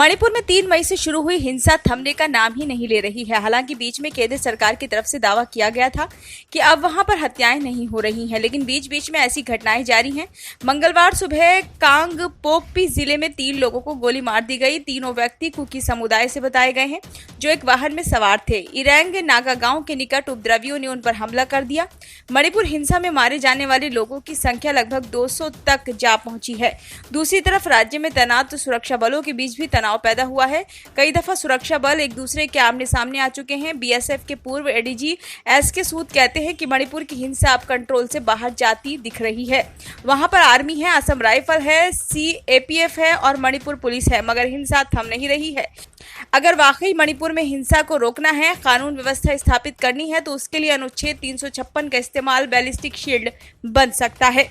मणिपुर में 3 मई से शुरू हुई हिंसा थमने का नाम ही नहीं ले रही है। हालांकि बीच में केंद्र सरकार की तरफ से दावा किया गया था कि अब वहां पर हत्याएं नहीं हो रही हैं, लेकिन बीच बीच में ऐसी घटनाएं जारी हैं। मंगलवार सुबह कांगपोकपी जिले में 3 लोगों को गोली मार दी गई। तीनों व्यक्ति कुकी समुदाय से बताए गए हैं, जो एक वाहन में सवार थे। इरेंग नागा गांव के निकट उपद्रवियों ने उन पर हमला कर दिया। मणिपुर हिंसा में मारे जाने वाले लोगों की संख्या लगभग 200 तक जा पहुंची है। दूसरी तरफ राज्य में तैनात सुरक्षा बलों के बीच भी तनाव पैदा हुआ है। कई दफा सुरक्षा बल एक दूसरे के आमने सामने आ चुके हैं। बीएसएफ के पूर्व एडीजी एसके सूद कहते हैं कि मणिपुर की हिंसा अब कंट्रोल से बाहर जाती दिख रही है। वहां पर आर्मी है, असम राइफल है, सीएपीएफ है और मणिपुर पुलिस है, मगर हिंसा थम नहीं रही है। अगर वाकई मणिपुर में हिंसा को रोकना है, कानून व्यवस्था स्थापित करनी है, तो उसके लिए अनुच्छेद 356 का इस्तेमाल बैलिस्टिक शील्ड बन सकता है।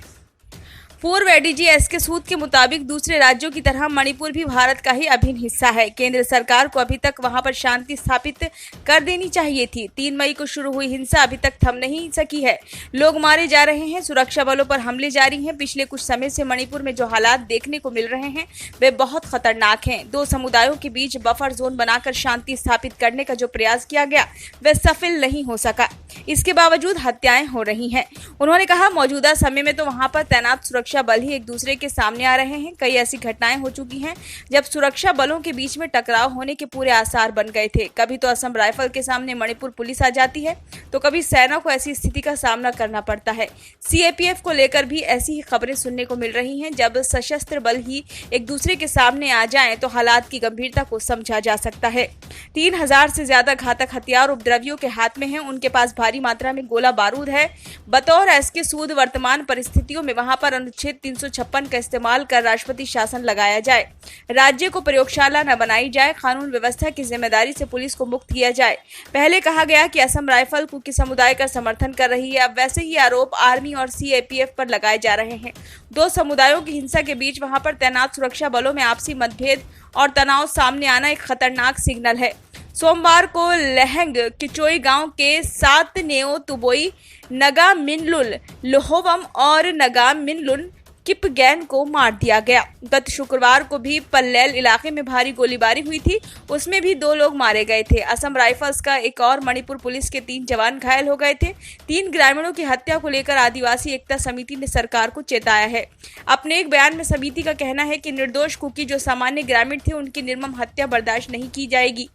पूर्व एडीजी एसके सूद के मुताबिक दूसरे राज्यों की तरह मणिपुर भी भारत का ही अभिन्न हिस्सा है। केंद्र सरकार को अभी तक वहां पर शांति स्थापित कर देनी चाहिए थी। 3 मई को शुरू हुई हिंसा अभी तक थम नहीं सकी है। लोग मारे जा रहे हैं, सुरक्षा बलों पर हमले जारी हैं। पिछले कुछ समय से मणिपुर में जो हालात देखने को मिल रहे हैं वे बहुत खतरनाक हैं। 2 समुदायों के बीच बफर जोन बनाकर शांति स्थापित करने का जो प्रयास किया गया वह सफल नहीं हो सका। इसके बावजूद हत्याएं हो रही हैं। उन्होंने कहा, मौजूदा समय में तो वहां पर तैनात सुरक्षा बल ही एक दूसरे के सामने आ रहे हैं। कई ऐसी घटनाएं हो चुकी हैं जब सुरक्षा बलों के बीच में टकराव होने के पूरे आसार बन गए थे। कभी तो असम राइफल के सामने मणिपुर पुलिस आ जाती है, तो कभी सेना को ऐसी स्थिति का सामना करना पड़ता है। सीएपीएफ को लेकर भी ऐसी ही खबरें सुनने को मिल रही हैं। जब सशस्त्र बल ही एक दूसरे के सामने आ जाएं तो हालात की गंभीरता को समझा जा सकता है। 3000 से ज्यादा घातक हथियार उपद्रवियों के हाथ में हैं। उनके पास भारी मात्रा में गोला बारूद है। बतौर एसके सूद वर्तमान परिस्थितियों में वहां पर अनुच्छेद 356 का इस्तेमाल कर राष्ट्रपति शासन लगाया जाए। राज्य को प्रयोगशाला न बनाई जाए। कानून व्यवस्था की जिम्मेदारी से पुलिस को मुक्त किया जाए। पहले कहा गया कि असम राइफल कुकी समुदाय का समर्थन कर रही है। अब वैसे ही आरोप आर्मी और सीएपीएफ पर लगाए जा रहे हैं। 2 समुदायों की हिंसा के बीच वहां पर तैनात सुरक्षा बलों में आपसी मतभेद और तनाव सामने आना एक खतरनाक सिग्नल है। सोमवार को लहंग किचोई गांव के 7 नेओ तुबोई, नगा मिनलुल लोहोवम और नगा मिनलुन किपगैन को मार दिया गया। गत शुक्रवार को भी पल्लेल इलाके में भारी गोलीबारी हुई थी, उसमें भी 2 लोग मारे गए थे। असम राइफल्स का एक और मणिपुर पुलिस के 3 जवान घायल हो गए थे। 3 ग्रामीणों की हत्या को लेकर आदिवासी एकता समिति ने सरकार को चेताया है। अपने एक बयान में समिति का कहना है कि निर्दोष कुकी जो सामान्य ग्रामीण थे, उनकी निर्मम हत्या बर्दाश्त नहीं की जाएगी।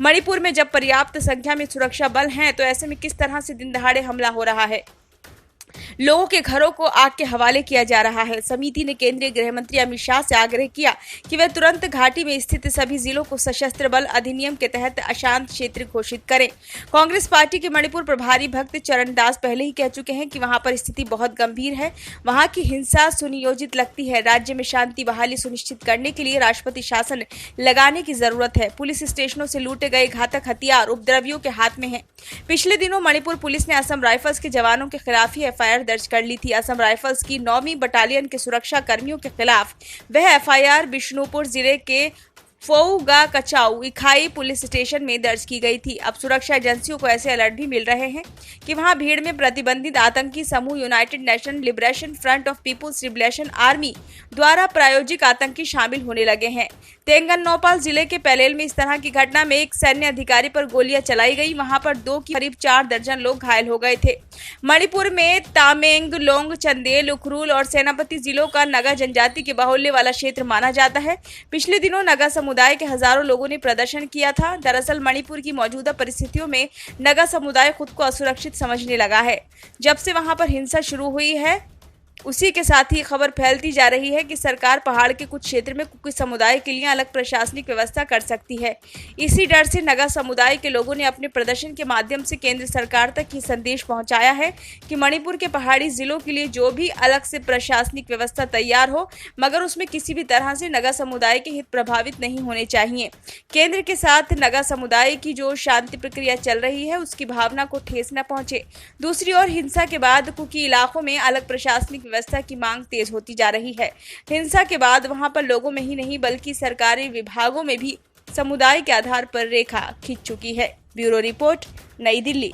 मणिपुर में जब पर्याप्त संख्या में सुरक्षा बल हैं, तो ऐसे में किस तरह से दिन दहाड़े हमला हो रहा है, लोगों के घरों को आग के हवाले किया जा रहा है। समिति ने केंद्रीय गृह मंत्री अमित शाह से आग्रह किया कि वे तुरंत घाटी में स्थित सभी जिलों को सशस्त्र बल अधिनियम के तहत अशांत क्षेत्र घोषित करें। कांग्रेस पार्टी के मणिपुर प्रभारी भक्त चरण दास पहले ही कह चुके हैं कि वहां पर स्थिति बहुत गंभीर है। वहां की हिंसा सुनियोजित लगती है। राज्य में शांति बहाली सुनिश्चित करने के लिए राष्ट्रपति शासन लगाने की जरूरत है। पुलिस स्टेशनों से लूटे गए घातक हथियार उपद्रवियों के हाथ में है। पिछले दिनों मणिपुर पुलिस ने असम राइफल्स के जवानों के खिलाफ ही एफआईआर दर्ज कर ली थी। असम राइफल्स की 9वीं बटालियन के सुरक्षा कर्मियों के खिलाफ वह एफआईआर बिष्णुपुर जिले के फोउगा कचाऊ इखाई पुलिस स्टेशन में दर्ज की गई थी। अब सुरक्षा एजेंसियों को ऐसे अलर्ट भी मिल रहे हैं कि वहां भीड़ में प्रतिबंधित आतंकी समूह United Nation Liberation Front of People's Liberation Army द्वारा प्रायोजित आतंकी शामिल होने लगे हैं। तेलंगाना जिले के पैलेल में इस तरह की घटना में एक सैन्य अधिकारी पर गोलियां चलाई गई। वहां पर 2 की करीब 4 दर्जन लोग घायल हो गए थे। मणिपुर में तामेंगलोंग, चंदेल, उखरुल और सेनापति जिलों का नगा जनजाति के बाहुल्य वाला क्षेत्र माना जाता है। पिछले दिनों नगा समुदाय के हजारों लोगों ने प्रदर्शन किया था। दरअसल मणिपुर की मौजूदा परिस्थितियों में नगा समुदाय खुद को असुरक्षित समझने लगा है। जब से वहां पर हिंसा शुरू हुई है, उसी के साथ ही खबर फैलती जा रही है कि सरकार पहाड़ के कुछ क्षेत्र में कुकी समुदाय के लिए अलग प्रशासनिक व्यवस्था कर सकती है। इसी डर से नगा समुदाय के लोगों ने अपने प्रदर्शन के माध्यम से केंद्र सरकार तक ये संदेश पहुंचाया है कि मणिपुर के पहाड़ी जिलों के लिए जो भी अलग से प्रशासनिक व्यवस्था तैयार हो, मगर उसमें किसी भी तरह से नगा समुदाय के हित प्रभावित नहीं होने चाहिए। केंद्र के साथ नगा समुदाय की जो शांति प्रक्रिया चल रही है, उसकी भावना को ठेस न पहुंचे। दूसरी ओर हिंसा के बाद कुकी इलाकों में अलग प्रशासनिक व्यवस्था की मांग तेज होती जा रही है। हिंसा के बाद वहां पर लोगों में ही नहीं बल्कि सरकारी विभागों में भी समुदाय के आधार पर रेखा खींच चुकी है। ब्यूरो रिपोर्ट, नई दिल्ली।